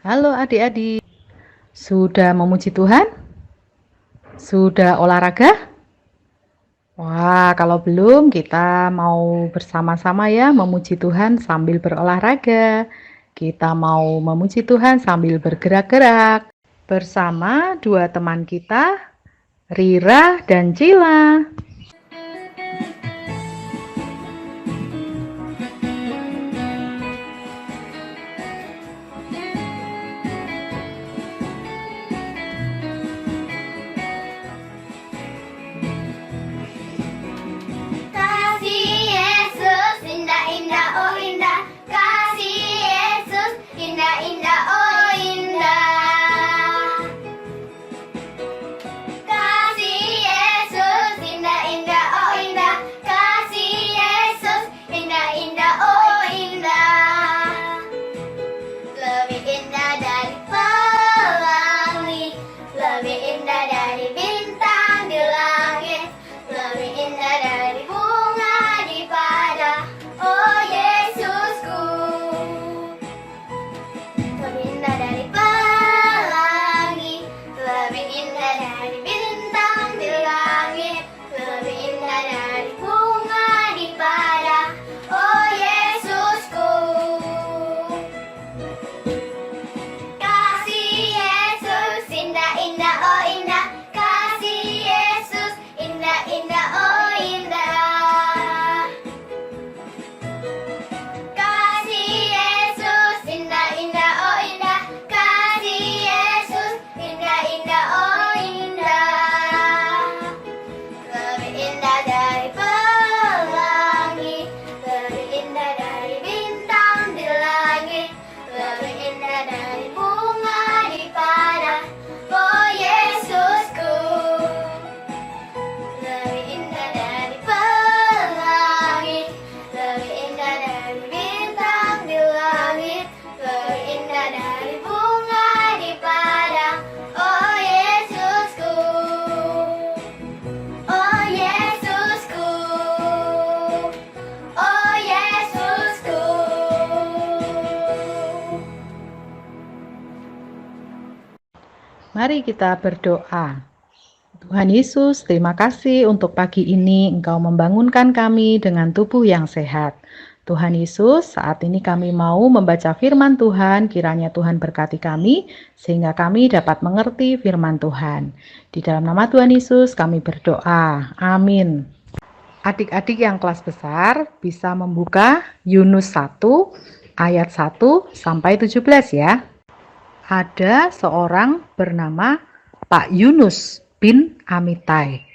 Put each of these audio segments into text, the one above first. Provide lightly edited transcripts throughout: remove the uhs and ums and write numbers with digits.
Halo adik-adik, sudah memuji Tuhan? Sudah olahraga? Wah, kalau belum kita mau bersama-sama ya memuji Tuhan sambil berolahraga. Kita mau memuji Tuhan sambil bergerak-gerak bersama dua teman kita, Rira dan Cila. Kasih Yesus indah-indah oh indah, kasih Yesus indah-indah oh indah. Kasih Yesus indah-indah oh indah, kasih Yesus indah-indah oh indah. Lebih indah dari pelangi, lebih indah dari bintang di langit, lebih indah dari bunga di padang, oh Yesusku. Lebih indah dari pelangi, lebih indah dari bintang di langit, lebih indah dari bunga di padang, oh Yesusku. Kasih Yesus indah-indah oh indah, kasih Yesus indah-indah oh indah. Kasih Yesus indah-indah oh indah, kasih Yesus indah-indah oh indah. Lebih indah dari pelangi, lebih indah dari bintang di langit, lebih indah dari bunga di padang, oh Yesusku. Lebih indah dari pelangi, lebih indah dari bintang di langit, lebih indah dari bunga di padang, oh Yesusku. Oh Yesusku, oh Yesusku. Mari kita berdoa. Tuhan Yesus, terima kasih untuk pagi ini Engkau membangunkan kami dengan tubuh yang sehat. Tuhan Yesus, saat ini kami mau membaca firman Tuhan, kiranya Tuhan berkati kami, sehingga kami dapat mengerti firman Tuhan. Di dalam nama Tuhan Yesus kami berdoa, amin. Adik-adik yang kelas besar bisa membuka Yunus 1 ayat 1 sampai 17 ya. Ada seorang bernama Pak Yunus bin Amitai.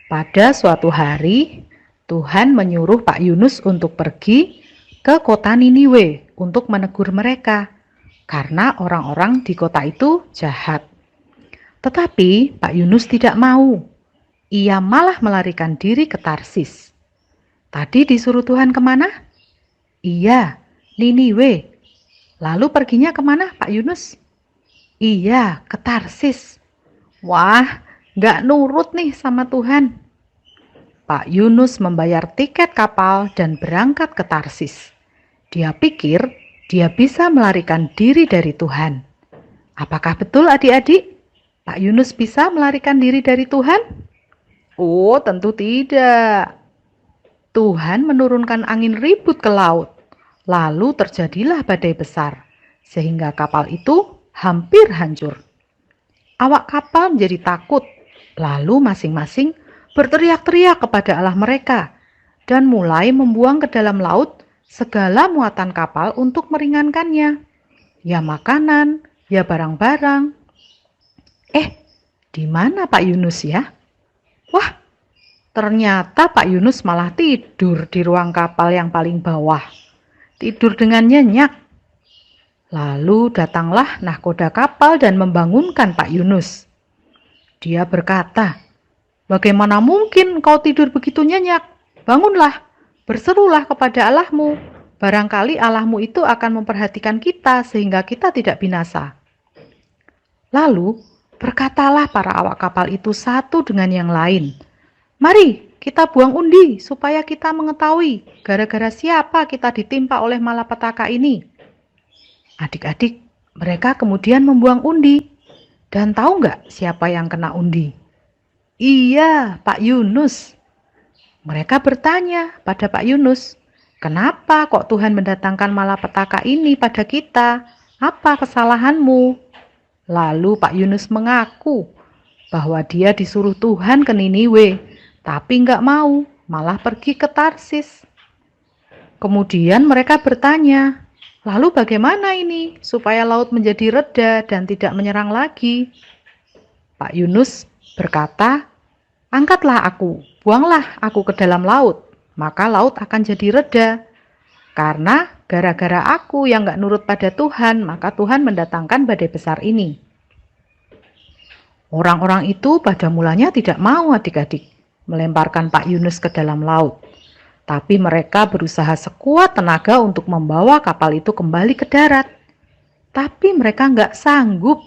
Pada suatu hari, Tuhan menyuruh Pak Yunus untuk pergi ke kota Niniwe untuk menegur mereka karena orang-orang di kota itu jahat. Tetapi Pak Yunus tidak mau. Ia malah melarikan diri ke Tarsis. Tadi disuruh Tuhan kemana? Iya, Niniwe. Lalu perginya kemana Pak Yunus? Iya, ke Tarsis. Wah, nggak nurut nih sama Tuhan. Pak Yunus membayar tiket kapal dan berangkat ke Tarsis. Dia pikir dia bisa melarikan diri dari Tuhan. Apakah betul adik-adik? Pak Yunus bisa melarikan diri dari Tuhan? Oh, tentu tidak. Tuhan menurunkan angin ribut ke laut. Lalu terjadilah badai besar, sehingga kapal itu hampir hancur. Awak kapal menjadi takut, lalu masing-masing berteriak-teriak kepada Allah mereka dan mulai membuang ke dalam laut segala muatan kapal untuk meringankannya. Ya makanan, ya barang-barang. Di mana Pak Yunus ya? Wah, ternyata Pak Yunus malah tidur di ruang kapal yang paling bawah. Tidur dengan nyenyak. Lalu datanglah nahkoda kapal dan membangunkan Pak Yunus. Dia berkata, "Bagaimana mungkin kau tidur begitu nyenyak? Bangunlah, berserulah kepada Allahmu. Barangkali Allahmu itu akan memperhatikan kita sehingga kita tidak binasa." Lalu berkatalah para awak kapal itu satu dengan yang lain, "Mari kita buang undi supaya kita mengetahui gara-gara siapa kita ditimpa oleh malapetaka ini." Adik-adik, Mereka kemudian membuang undi. Dan tahu nggak siapa yang kena undi? Iya, Pak Yunus. Mereka bertanya pada Pak Yunus, "Kenapa kok Tuhan mendatangkan malapetaka ini pada kita? Apa kesalahanmu?" Lalu Pak Yunus mengaku bahwa dia disuruh Tuhan ke Niniwe, tapi nggak mau, malah pergi ke Tarsis. Kemudian mereka bertanya, "Lalu bagaimana ini supaya laut menjadi reda dan tidak menyerang lagi?" Pak Yunus berkata, "Angkatlah aku, buanglah aku ke dalam laut, maka laut akan jadi reda. Karena gara-gara aku yang gak nurut pada Tuhan, maka Tuhan mendatangkan badai besar ini." Orang-orang itu pada mulanya tidak mau adik-adik melemparkan Pak Yunus ke dalam laut. Tapi mereka berusaha sekuat tenaga untuk membawa kapal itu kembali ke darat. Tapi mereka nggak sanggup,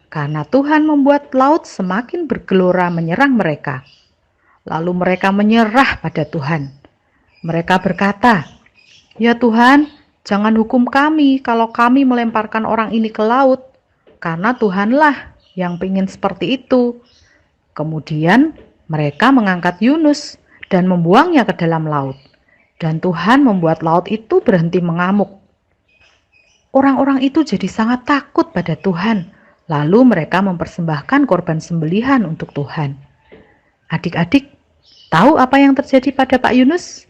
karena Tuhan membuat laut semakin bergelora menyerang mereka. Lalu mereka menyerah pada Tuhan. Mereka berkata, "Ya Tuhan, jangan hukum kami kalau kami melemparkan orang ini ke laut, karena Tuhanlah yang ingin seperti itu." Kemudian mereka mengangkat Yunus dan membuangnya ke dalam laut. Dan Tuhan membuat laut itu berhenti mengamuk. Orang-orang itu jadi sangat takut pada Tuhan. Lalu mereka mempersembahkan korban sembelihan untuk Tuhan. Adik-adik, tahu apa yang terjadi pada Pak Yunus?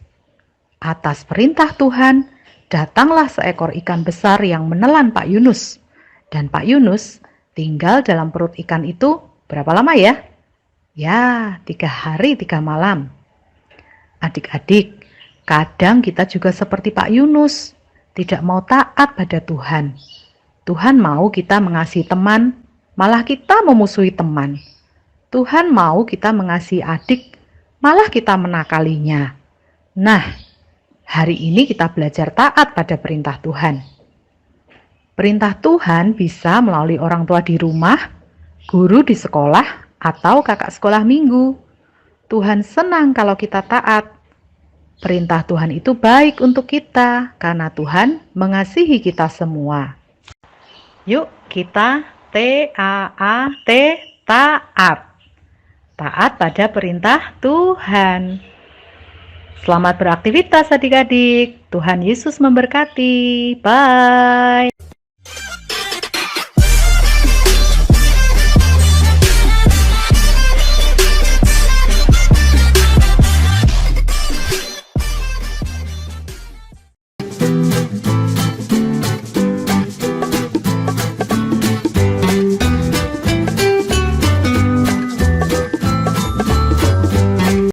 Atas perintah Tuhan, datanglah seekor ikan besar yang menelan Pak Yunus. Dan Pak Yunus tinggal dalam perut ikan itu berapa lama ya? Ya, 3 hari 3 malam. Adik-adik, kadang kita juga seperti Pak Yunus, tidak mau taat pada Tuhan. Tuhan mau kita mengasihi teman, malah kita memusuhi teman. Tuhan mau kita mengasihi adik, malah kita menakalinya. Nah, hari ini kita belajar taat pada perintah Tuhan. Perintah Tuhan bisa melalui orang tua di rumah, guru di sekolah, atau kakak sekolah minggu. Tuhan senang kalau kita taat. Perintah Tuhan itu baik untuk kita, karena Tuhan mengasihi kita semua. Yuk kita T-A-A-T, taat. Taat pada perintah Tuhan. Selamat beraktivitas adik-adik. Tuhan Yesus memberkati. Bye.